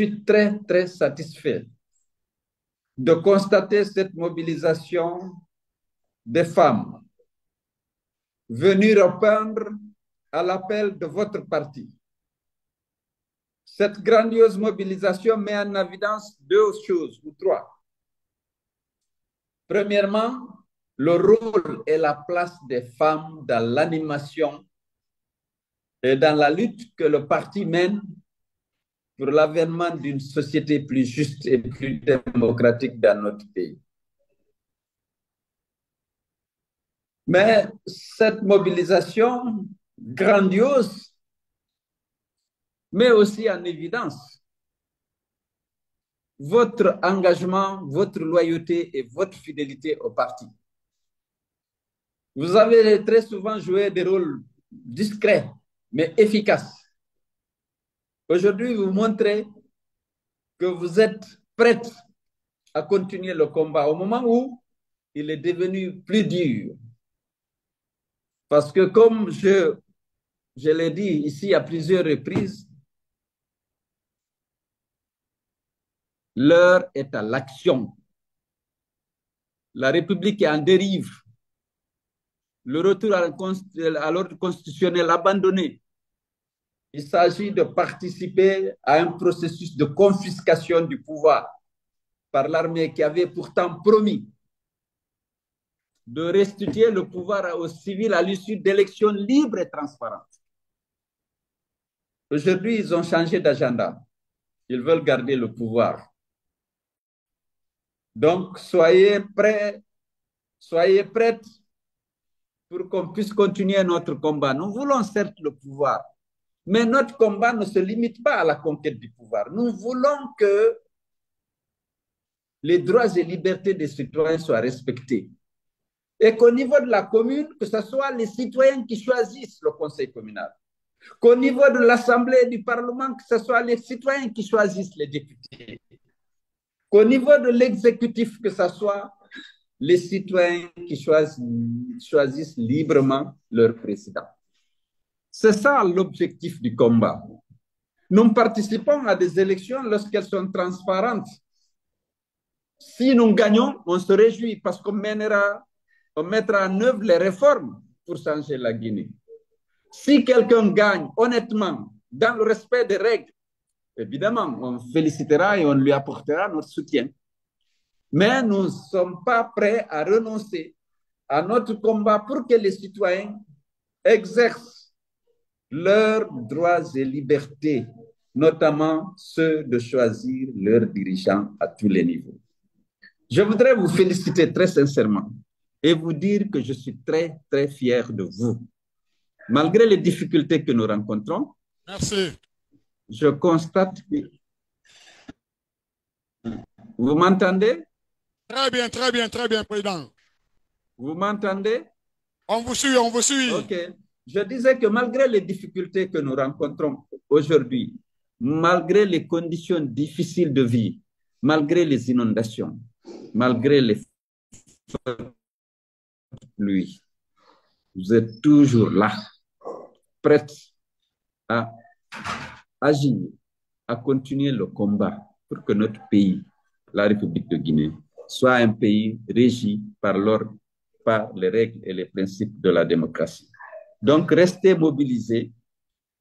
suis très, très satisfait de constater cette mobilisation des femmes venues répondre à l'appel de votre parti. Cette grandiose mobilisation met en évidence deux choses ou trois. Premièrement, le rôle et la place des femmes dans l'animation et dans la lutte que le parti mène pour l'avènement d'une société plus juste et plus démocratique dans notre pays. Mais cette mobilisation grandiose met aussi en évidence votre engagement, votre loyauté et votre fidélité au parti. Vous avez très souvent joué des rôles discrets, mais efficaces. Aujourd'hui, vous montrez que vous êtes prête à continuer le combat au moment où il est devenu plus dur. Parce que comme je l'ai dit ici à plusieurs reprises, l'heure est à l'action. La République est en dérive. Le retour à l'ordre constitutionnel abandonné. Il s'agit de participer à un processus de confiscation du pouvoir par l'armée qui avait pourtant promis de restituer le pouvoir aux civils à l'issue d'élections libres et transparentes. Aujourd'hui, ils ont changé d'agenda. Ils veulent garder le pouvoir. Donc, soyez prêts, soyez prêtes pour qu'on puisse continuer notre combat. Nous voulons certes le pouvoir, mais notre combat ne se limite pas à la conquête du pouvoir. Nous voulons que les droits et libertés des citoyens soient respectés. Et qu'au niveau de la commune, que ce soit les citoyens qui choisissent le conseil communal. Qu'au niveau de l'Assemblée et du Parlement, que ce soit les citoyens qui choisissent les députés. Qu'au niveau de l'exécutif, que ce soit les citoyens qui choisissent librement leur président. C'est ça l'objectif du combat. Nous participons à des élections lorsqu'elles sont transparentes. Si nous gagnons, on se réjouit parce qu'on mettra en œuvre les réformes pour changer la Guinée. Si quelqu'un gagne honnêtement, dans le respect des règles, évidemment, on félicitera et on lui apportera notre soutien. Mais nous ne sommes pas prêts à renoncer à notre combat pour que les citoyens exercent leurs droits et libertés, notamment ceux de choisir leurs dirigeants à tous les niveaux. Je voudrais vous féliciter très sincèrement et vous dire que je suis très, très fier de vous. Malgré les difficultés que nous rencontrons, merci. Je constate que... Vous m'entendez? Très bien, Président. Vous m'entendez? On vous suit. OK. Je disais que malgré les difficultés que nous rencontrons aujourd'hui, malgré les conditions difficiles de vie, malgré les inondations, malgré les pluies, vous êtes toujours là, prête à agir, à continuer le combat pour que notre pays, la République de Guinée, soit un pays régi par les règles et les principes de la démocratie. Donc, restez mobilisés.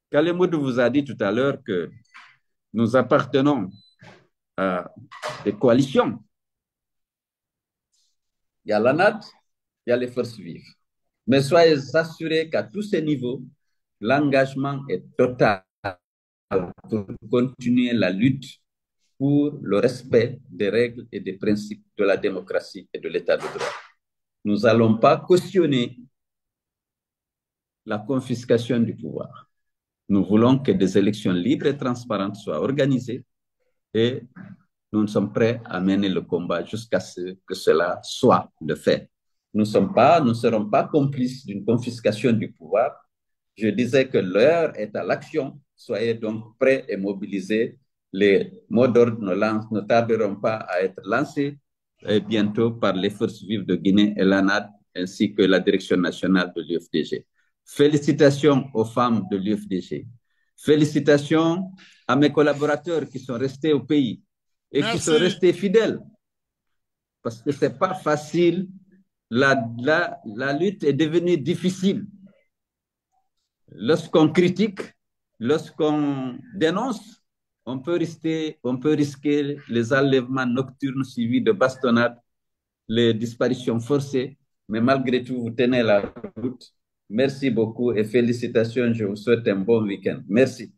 Kalemoudou vous a dit tout à l'heure que nous appartenons à des coalitions. Il y a l'ANAD, il y a les forces vives. Mais soyez assurés qu'à tous ces niveaux, l'engagement est total pour continuer la lutte pour le respect des règles et des principes de la démocratie et de l'état de droit. Nous n'allons pas cautionner la confiscation du pouvoir. Nous voulons que des élections libres et transparentes soient organisées et nous sommes prêts à mener le combat jusqu'à ce que cela soit le fait. Nous ne serons pas complices d'une confiscation du pouvoir. Je disais que l'heure est à l'action. Soyez donc prêts et mobilisés. Les mots d'ordre ne tarderont pas à être lancés bientôt par les forces vives de Guinée et l'ANAD, ainsi que la direction nationale de l'UFDG. Félicitations aux femmes de l'UFDG. Félicitations à mes collaborateurs qui sont restés au pays et qui sont Merci. restés fidèles parce que ce n'est pas facile. La lutte est devenue difficile. Lorsqu'on critique, lorsqu'on dénonce, on peut risquer les enlèvements nocturnes suivis de bastonnades, les disparitions forcées, mais malgré tout, vous tenez la route. Merci beaucoup et félicitations. Je vous souhaite un bon week-end. Merci.